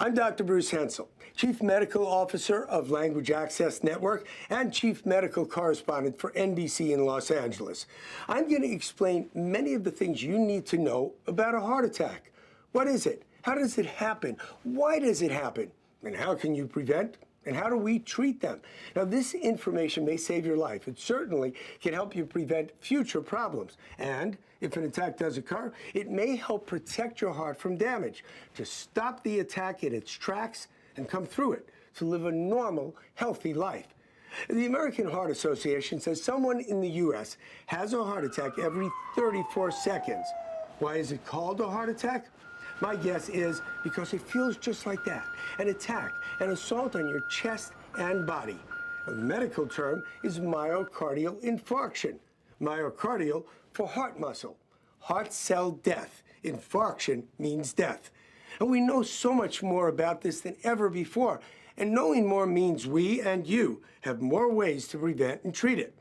I'm Dr. Bruce Hensel, Chief Medical Officer of Language Access Network and Chief Medical Correspondent for NBC in Los Angeles. I'm going to explain many of the things you need to know about a heart attack. What is it? How does it happen? Why does it happen? And how can you prevent? And how do we treat them? Now, this information may save your life. It certainly can help you prevent future problems. And if an attack does occur, it may help protect your heart from damage, to stop the attack in its tracks and come through it, to live a normal, healthy life. The American Heart Association says someone in the U.S. has a heart attack every 34 seconds. Why is it called a heart attack? My guess is because it feels just like that, an attack, an assault on your chest and body. The medical term is myocardial infarction. Myocardial for heart muscle. Heart cell death. Infarction means death. And we know so much more about this than ever before. And knowing more means we and you have more ways to prevent and treat it.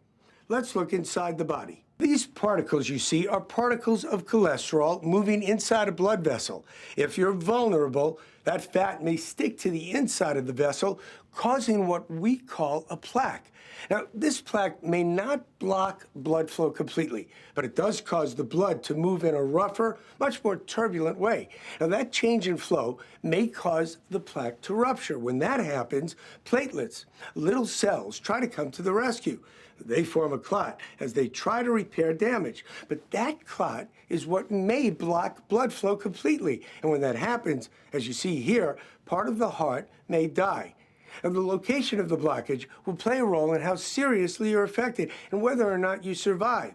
Let's look inside the body. These particles you see are particles of cholesterol moving inside a blood vessel. If you're vulnerable, that fat may stick to the inside of the vessel, causing what we call a plaque. Now, this plaque may not block blood flow completely, but it does cause the blood to move in a rougher, much more turbulent way. Now, that change in flow may cause the plaque to rupture. When that happens, platelets, little cells, try to come to the rescue. They form a clot as they try to repair damage. But that clot is what may block blood flow completely. And when that happens, as you see here, part of the heart may die. And the location of the blockage will play a role in how seriously you're affected and whether or not you survive.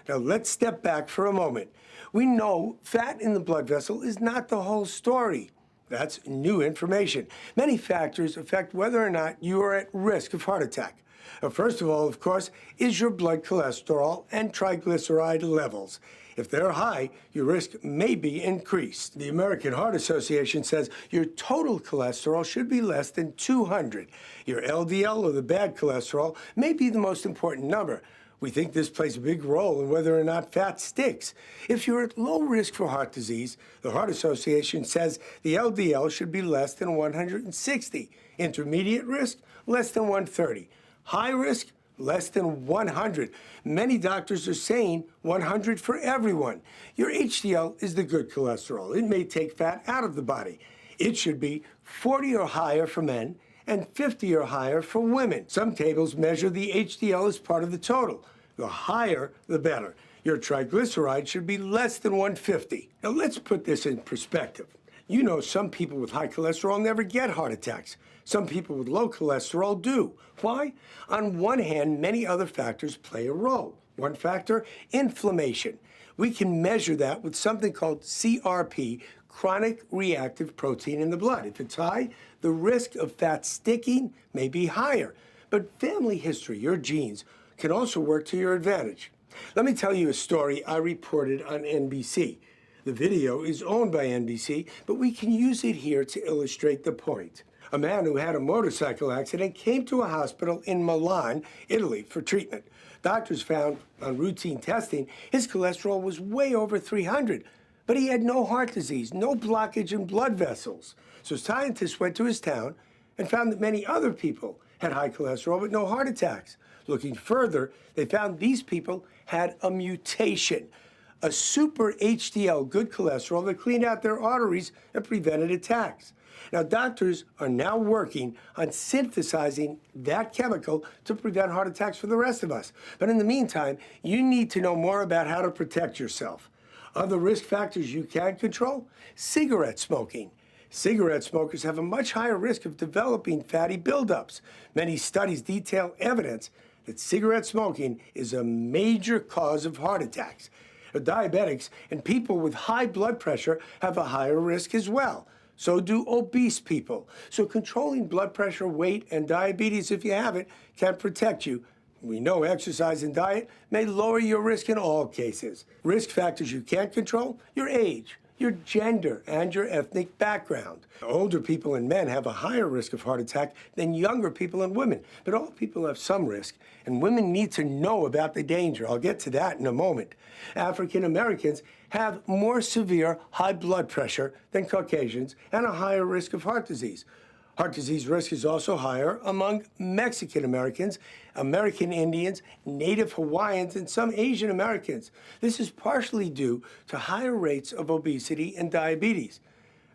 Now, let's step back for a moment. We know fat in the blood vessel is not the whole story. That's new information. Many factors affect whether or not you are at risk of heart attack. First of all, of course, is your blood cholesterol and triglyceride levels. If they're high, your risk may be increased. The American Heart Association says your total cholesterol should be less than 200. Your LDL, or the bad cholesterol, may be the most important number. We think this plays a big role in whether or not fat sticks. If you're at low risk for heart disease, the Heart Association says the LDL should be less than 160. Intermediate risk, less than 130. High risk, less than 100. Many doctors are saying 100 for everyone. Your HDL is the good cholesterol. It may take fat out of the body. It should be 40 or higher for men and 50 or higher for women. Some tables measure the HDL as part of the total. The higher, the better. Your triglyceride should be less than 150. Now let's put this in perspective. You know, some people with high cholesterol never get heart attacks. Some people with low cholesterol do. Why? On one hand, many other factors play a role. One factor, inflammation. We can measure that with something called CRP, chronic reactive protein in the blood. If it's high, the risk of fat sticking may be higher. But family history, your genes, can also work to your advantage. Let me tell you a story I reported on NBC. The video is owned by NBC, but we can use it here to illustrate the point. A man who had a motorcycle accident came to a hospital in Milan, Italy, for treatment. Doctors found on routine testing his cholesterol was way over 300, but he had no heart disease, no blockage in blood vessels. So scientists went to his town and found that many other people had high cholesterol but no heart attacks. Looking further, they found these people had a mutation, a super HDL, good cholesterol, that cleaned out their arteries and prevented attacks. Now, doctors are now working on synthesizing that chemical to prevent heart attacks for the rest of us. But in the meantime, you need to know more about how to protect yourself. Other risk factors you can control: cigarette smoking. Cigarette smokers have a much higher risk of developing fatty buildups. Many studies detail evidence that cigarette smoking is a major cause of heart attacks. Diabetics and people with high blood pressure have a higher risk as well. So do obese people. So controlling blood pressure, weight, and diabetes, if you have it, can protect you. We know exercise and diet may lower your risk in all cases. Risk factors you can't control: your age, your gender, and your ethnic background. Older people and men have a higher risk of heart attack than younger people and women, but all people have some risk, and women need to know about the danger. I'll get to that in a moment. African Americans have more severe high blood pressure than Caucasians and a higher risk of heart disease. Heart disease risk is also higher among Mexican Americans, American Indians, Native Hawaiians, and some Asian Americans. This is partially due to higher rates of obesity and diabetes.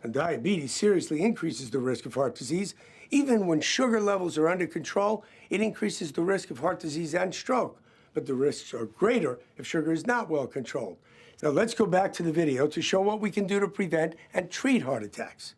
And diabetes seriously increases the risk of heart disease. Even when sugar levels are under control, it increases the risk of heart disease and stroke. But the risks are greater if sugar is not well controlled. Now let's go back to the video to show what we can do to prevent and treat heart attacks.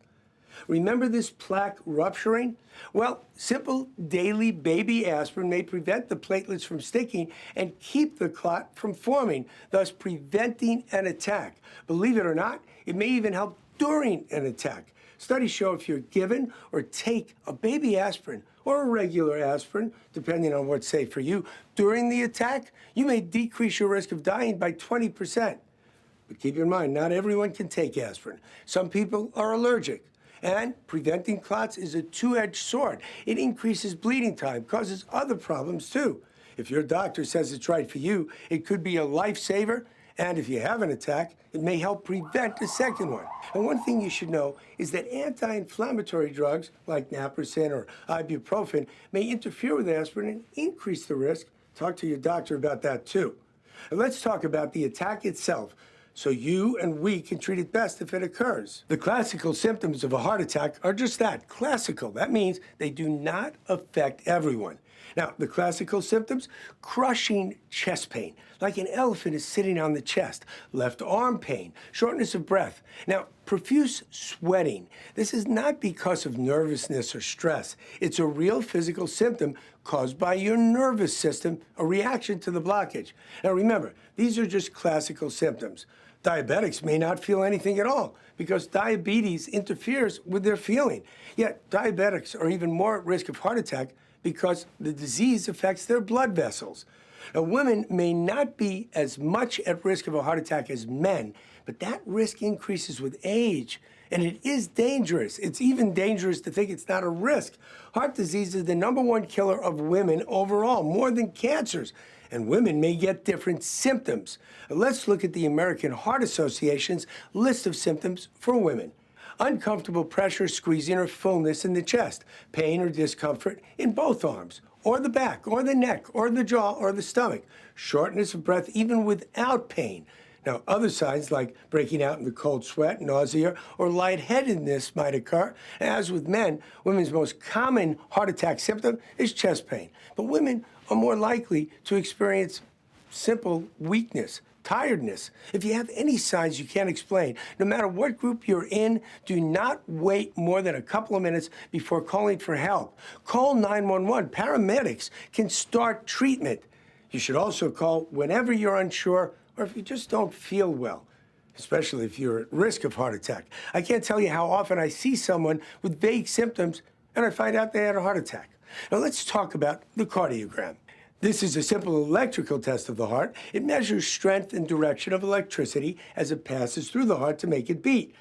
Remember this plaque rupturing? Well, simple daily baby aspirin may prevent the platelets from sticking and keep the clot from forming, thus preventing an attack. Believe it or not, it may even help during an attack. Studies show if you're given or take a baby aspirin or a regular aspirin, depending on what's safe for you, during the attack, you may decrease your risk of dying by 20%. But keep in mind, not everyone can take aspirin. Some people are allergic. And preventing clots is a two-edged sword. It increases bleeding time, causes other problems too. If your doctor says it's right for you, it could be a lifesaver. And if you have an attack, it may help prevent a second one. And one thing you should know is that anti-inflammatory drugs like naproxen or ibuprofen may interfere with aspirin and increase the risk. Talk to your doctor about that too. And let's talk about the attack itself, so you and we can treat it best if it occurs. The classical symptoms of a heart attack are just that, classical. That means they do not affect everyone. Now, the classical symptoms, crushing chest pain, like an elephant is sitting on the chest, left arm pain, shortness of breath. Now, profuse sweating. This is not because of nervousness or stress. It's a real physical symptom caused by your nervous system, a reaction to the blockage. Now, remember, these are just classical symptoms. Diabetics may not feel anything at all because diabetes interferes with their feeling. Yet diabetics are even more at risk of heart attack because the disease affects their blood vessels. Now, women may not be as much at risk of a heart attack as men, but that risk increases with age. And it is dangerous. It's even dangerous to think it's not a risk. Heart disease is the #1 killer of women overall, more than cancers. And women may get different symptoms. Let's look at the American Heart Association's list of symptoms for women. Uncomfortable pressure, squeezing, or fullness in the chest, pain or discomfort in both arms, or the back, or the neck, or the jaw, or the stomach, shortness of breath even without pain. Now, other signs like breaking out in the cold sweat, nausea, or lightheadedness might occur. As with men, women's most common heart attack symptom is chest pain. But women are more likely to experience simple weakness, tiredness. If you have any signs you can't explain, no matter what group you're in, do not wait more than a couple of minutes before calling for help. Call 911. Paramedics can start treatment. You should also call whenever you're unsure or if you just don't feel well, especially if you're at risk of heart attack. I can't tell you how often I see someone with vague symptoms and I find out they had a heart attack. Now let's talk about the cardiogram. This is a simple electrical test of the heart. It measures strength and direction of electricity as it passes through the heart to make it beat.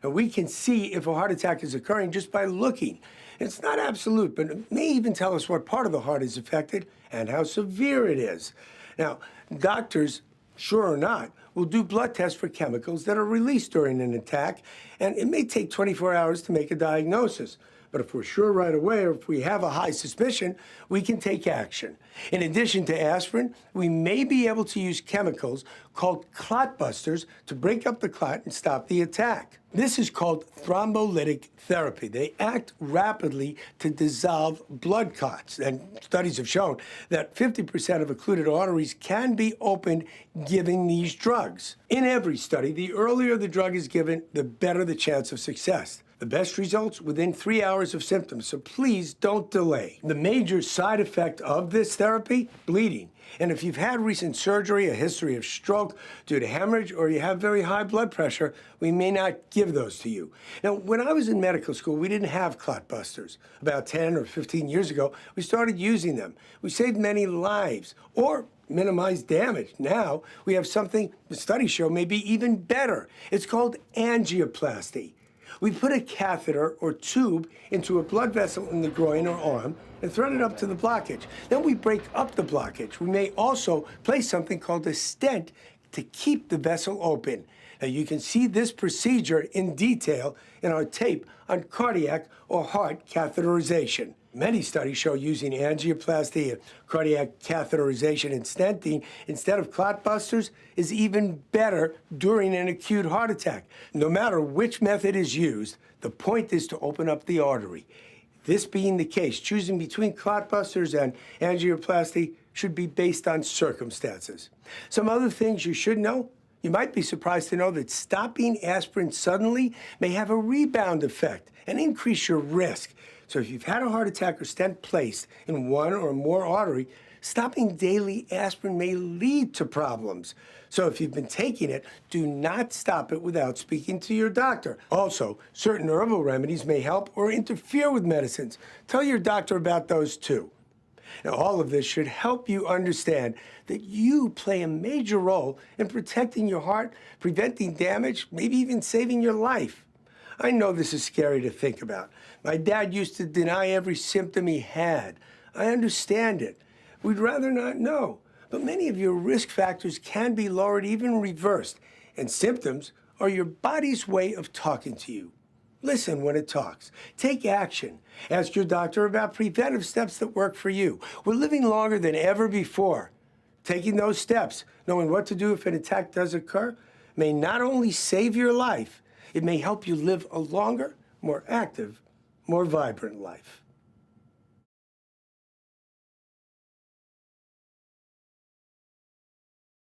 And we can see if a heart attack is occurring just by looking. It's not absolute, but it may even tell us what part of the heart is affected and how severe it is. Now, doctors, sure or not, will do blood tests for chemicals that are released during an attack, and it may take 24 hours to make a diagnosis. But if we're sure right away, or if we have a high suspicion, we can take action. In addition to aspirin, we may be able to use chemicals called clot busters to break up the clot and stop the attack. This is called thrombolytic therapy. They act rapidly to dissolve blood clots. And studies have shown that 50% of occluded arteries can be opened giving these drugs. In every study, the earlier the drug is given, the better the chance of success. The best results within 3 hours of symptoms, so please don't delay. The major side effect of this therapy, bleeding. And if you've had recent surgery, a history of stroke due to hemorrhage, or you have very high blood pressure, we may not give those to you. Now, when I was in medical school, we didn't have clot busters. About 10 or 15 years ago, we started using them. We saved many lives, or minimized damage. Now, we have something the studies show may be even better. It's called angioplasty. We put a catheter or tube into a blood vessel in the groin or arm and thread it up to the blockage. Then we break up the blockage. We may also place something called a stent to keep the vessel open. Now, you can see this procedure in detail in our tape on cardiac or heart catheterization. Many studies show using angioplasty and cardiac catheterization and stenting instead of clot busters is even better during an acute heart attack. No matter which method is used, the point is to open up the artery. This being the case, choosing between clot busters and angioplasty should be based on circumstances. Some other things you should know. You might be surprised to know that stopping aspirin suddenly may have a rebound effect and increase your risk. So if you've had a heart attack or stent placed in one or more artery, stopping daily aspirin may lead to problems. So if you've been taking it, do not stop it without speaking to your doctor. Also, certain herbal remedies may help or interfere with medicines. Tell your doctor about those too. Now, all of this should help you understand that you play a major role in protecting your heart, preventing damage, maybe even saving your life. I know this is scary to think about. My dad used to deny every symptom he had. I understand it. We'd rather not know. But many of your risk factors can be lowered, even reversed. And symptoms are your body's way of talking to you. Listen when it talks. Take action. Ask your doctor about preventive steps that work for you. We're living longer than ever before. Taking those steps, knowing what to do if an attack does occur, may not only save your life, it may help you live a longer, more active, more vibrant life.